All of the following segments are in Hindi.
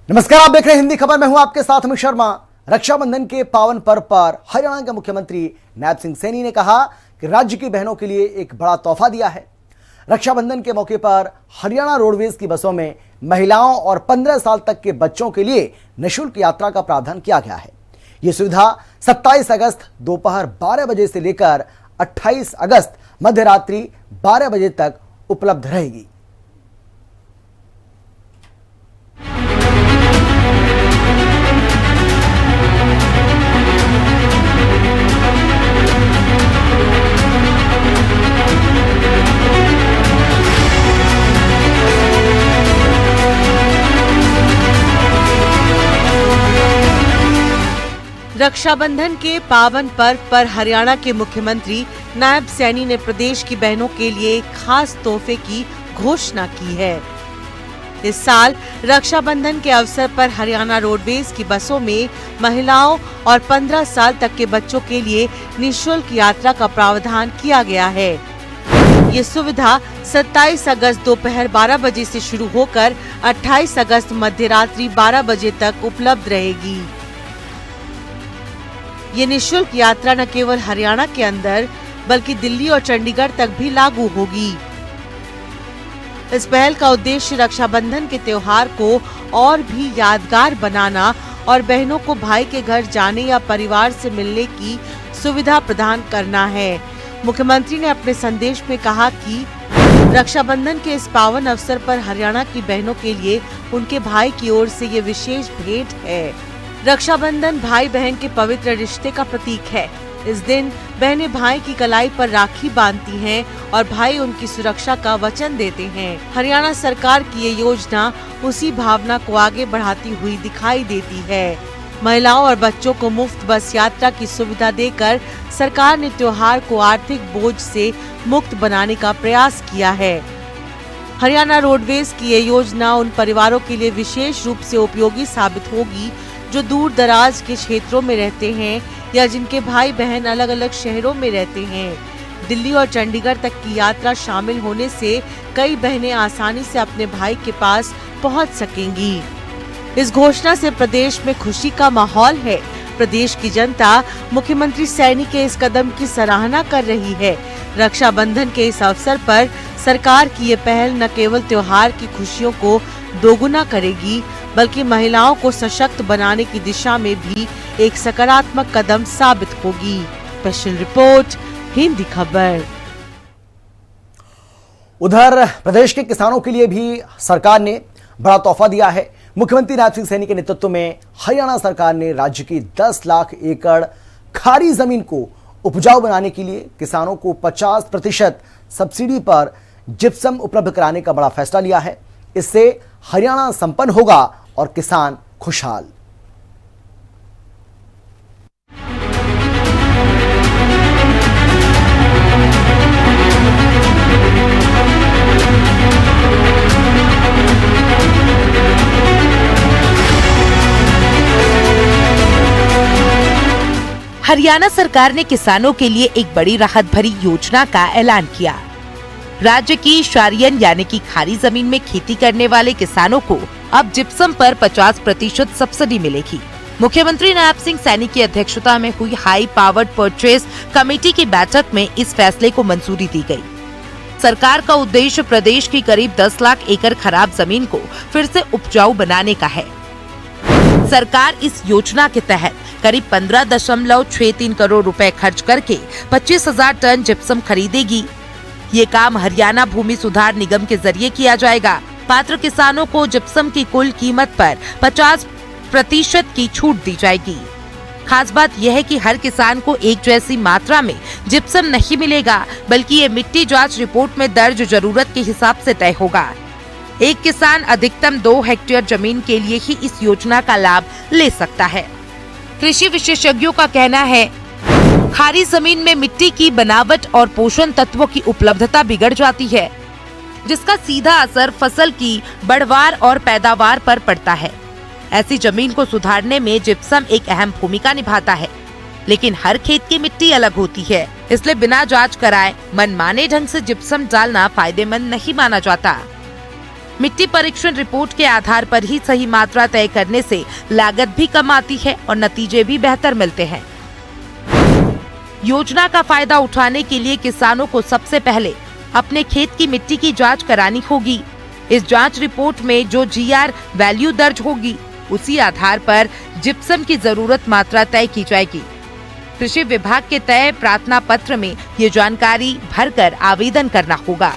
नमस्कार, आप देख रहे हैं हिंदी खबर। मैं हूं आपके साथ अमित शर्मा। रक्षाबंधन के पावन पर्व पर हरियाणा के मुख्यमंत्री नायब सिंह सैनी ने कहा कि राज्य की बहनों के लिए एक बड़ा तोहफा दिया है। रक्षाबंधन के मौके पर हरियाणा रोडवेज की बसों में महिलाओं और 15 साल तक के बच्चों के लिए निःशुल्क यात्रा का प्रावधान किया गया है। यह सुविधा 27 अगस्त दोपहर 12 बजे से लेकर 28 अगस्त मध्यरात्रि 12 बजे तक उपलब्ध रहेगी। रक्षाबंधन के पावन पर्व पर हरियाणा के मुख्यमंत्री नायब सैनी ने प्रदेश की बहनों के लिए एक खास तोहफे की घोषणा की है। इस साल रक्षाबंधन के अवसर पर हरियाणा रोडवेज की बसों में महिलाओं और 15 साल तक के बच्चों के लिए निःशुल्क यात्रा का प्रावधान किया गया है। ये सुविधा 27 अगस्त दोपहर 12 बजे से शुरू होकर 28 अगस्त मध्यरात्रि 12 बजे तक उपलब्ध रहेगी। ये निःशुल्क यात्रा न केवल हरियाणा के अंदर बल्कि दिल्ली और चंडीगढ़ तक भी लागू होगी। इस पहल का उद्देश्य रक्षाबंधन के त्योहार को और भी यादगार बनाना और बहनों को भाई के घर जाने या परिवार से मिलने की सुविधा प्रदान करना है। मुख्यमंत्री ने अपने संदेश में कहा कि रक्षाबंधन के इस पावन अवसर पर हरियाणा की बहनों के लिए उनके भाई की ओर से ये विशेष भेंट है। रक्षाबंधन भाई बहन के पवित्र रिश्ते का प्रतीक है। इस दिन बहनें भाई की कलाई पर राखी बांधती हैं और भाई उनकी सुरक्षा का वचन देते हैं। हरियाणा सरकार की ये योजना उसी भावना को आगे बढ़ाती हुई दिखाई देती है। महिलाओं और बच्चों को मुफ्त बस यात्रा की सुविधा देकर सरकार ने त्योहार को आर्थिक बोझ से मुक्त बनाने का प्रयास किया है। हरियाणा रोडवेज की ये योजना उन परिवारों के लिए विशेष रूप से उपयोगी साबित होगी जो दूर दराज के क्षेत्रों में रहते हैं या जिनके भाई बहन अलग अलग शहरों में रहते हैं। दिल्ली और चंडीगढ़ तक की यात्रा शामिल होने से कई बहनें आसानी से अपने भाई के पास पहुंच सकेंगी। इस घोषणा से प्रदेश में खुशी का माहौल है। प्रदेश की जनता मुख्यमंत्री सैनी के इस कदम की सराहना कर रही है। रक्षाबंधन के इस अवसर पर सरकार की ये पहल न केवल त्योहार की खुशियों को दोगुना करेगी बल्कि महिलाओं को सशक्त बनाने की दिशा में भी एक सकारात्मक कदम साबित होगी। स्पेशल रिपोर्ट, हिंदी खबर। उधर प्रदेश के किसानों के लिए भी सरकार ने बड़ा तोहफा दिया है। मुख्यमंत्री नायब सिंह सैनी के नेतृत्व में हरियाणा सरकार ने राज्य की 10 लाख एकड़ खारी जमीन को उपजाऊ बनाने के लिए किसानों को 50% सब्सिडी पर जिप्सम उपलब्ध कराने का बड़ा फैसला लिया है। इससे हरियाणा संपन्न होगा और किसान खुशहाल। हरियाणा सरकार ने किसानों के लिए एक बड़ी राहत भरी योजना का ऐलान किया। राज्य की शारियन यानी कि खारी जमीन में खेती करने वाले किसानों को अब जिप्सम पर 50% सब्सिडी मिलेगी। मुख्यमंत्री नायब सिंह सैनी की अध्यक्षता में हुई हाई पावर्ड परचेज कमेटी की बैठक में इस फैसले को मंजूरी दी गई। सरकार का उद्देश्य प्रदेश की करीब 10 लाख एकड़ खराब जमीन को फिर से उपजाऊ बनाने का है। सरकार इस योजना के तहत करीब 15.63 करोड़ रुपए खर्च करके 25,000 टन जिप्सम खरीदेगी। ये काम हरियाणा भूमि सुधार निगम के जरिए किया जाएगा। पात्र किसानों को जिप्सम की कुल कीमत पर 50% की छूट दी जाएगी। खास बात यह है कि हर किसान को एक जैसी मात्रा में जिप्सम नहीं मिलेगा, बल्कि ये मिट्टी जांच रिपोर्ट में दर्ज जरूरत के हिसाब से तय होगा। एक किसान अधिकतम 2 हेक्टेयर जमीन के लिए ही इस योजना का लाभ ले सकता है। कृषि विशेषज्ञों का कहना है खारी जमीन में मिट्टी की बनावट और पोषण तत्वों की उपलब्धता बिगड़ जाती है, जिसका सीधा असर फसल की बढ़वार और पैदावार पर पड़ता है। ऐसी जमीन को सुधारने में जिप्सम एक अहम भूमिका निभाता है, लेकिन हर खेत की मिट्टी अलग होती है, इसलिए बिना जांच कराए मनमाने ढंग से जिप्सम डालना फायदेमंद नहीं माना जाता। मिट्टी परीक्षण रिपोर्ट के आधार पर ही सही मात्रा तय करने से लागत भी कम आती है और नतीजे भी बेहतर मिलते हैं। योजना का फायदा उठाने के लिए किसानों को सबसे पहले अपने खेत की मिट्टी की जांच करानी होगी। इस जांच रिपोर्ट में जो जीआर वैल्यू दर्ज होगी उसी आधार पर जिप्सम की जरूरत मात्रा तय की जाएगी। कृषि विभाग के तय प्रार्थना पत्र में ये जानकारी भरकर आवेदन करना होगा।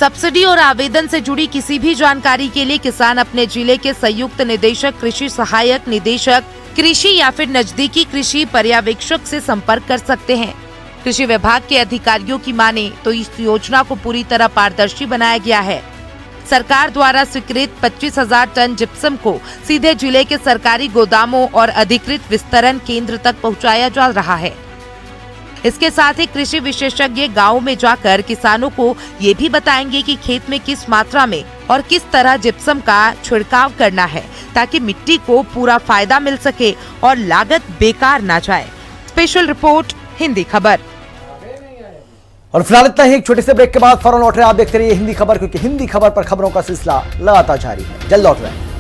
सब्सिडी और आवेदन से जुड़ी किसी भी जानकारी के लिए किसान अपने जिले के संयुक्त निदेशक कृषि सहायक निदेशक कृषि या फिर नजदीकी कृषि पर्यवेक्षक से संपर्क कर सकते हैं। कृषि विभाग के अधिकारियों की माने तो इस योजना को पूरी तरह पारदर्शी बनाया गया है। सरकार द्वारा स्वीकृत 25,000 टन जिप्सम को सीधे जिले के सरकारी गोदामों और अधिकृत विस्तरण केंद्र तक पहुंचाया जा रहा है। इसके साथ ही कृषि विशेषज्ञ गाँव में जाकर किसानों को ये भी बताएंगे कि खेत में किस मात्रा में और किस तरह जिप्सम का छिड़काव करना है ताकि मिट्टी को पूरा फायदा मिल सके और लागत बेकार ना जाए। स्पेशल रिपोर्ट, हिंदी खबर। और फिलहाल इतना ही। एक छोटे से ब्रेक के बाद फौरन लौट रहे हैं। आप देखते रहिए हिंदी खबर, क्योंकि हिंदी खबर पर खबरों का सिलसिला लगातार जारी है। जल्द लौट रहे हैं।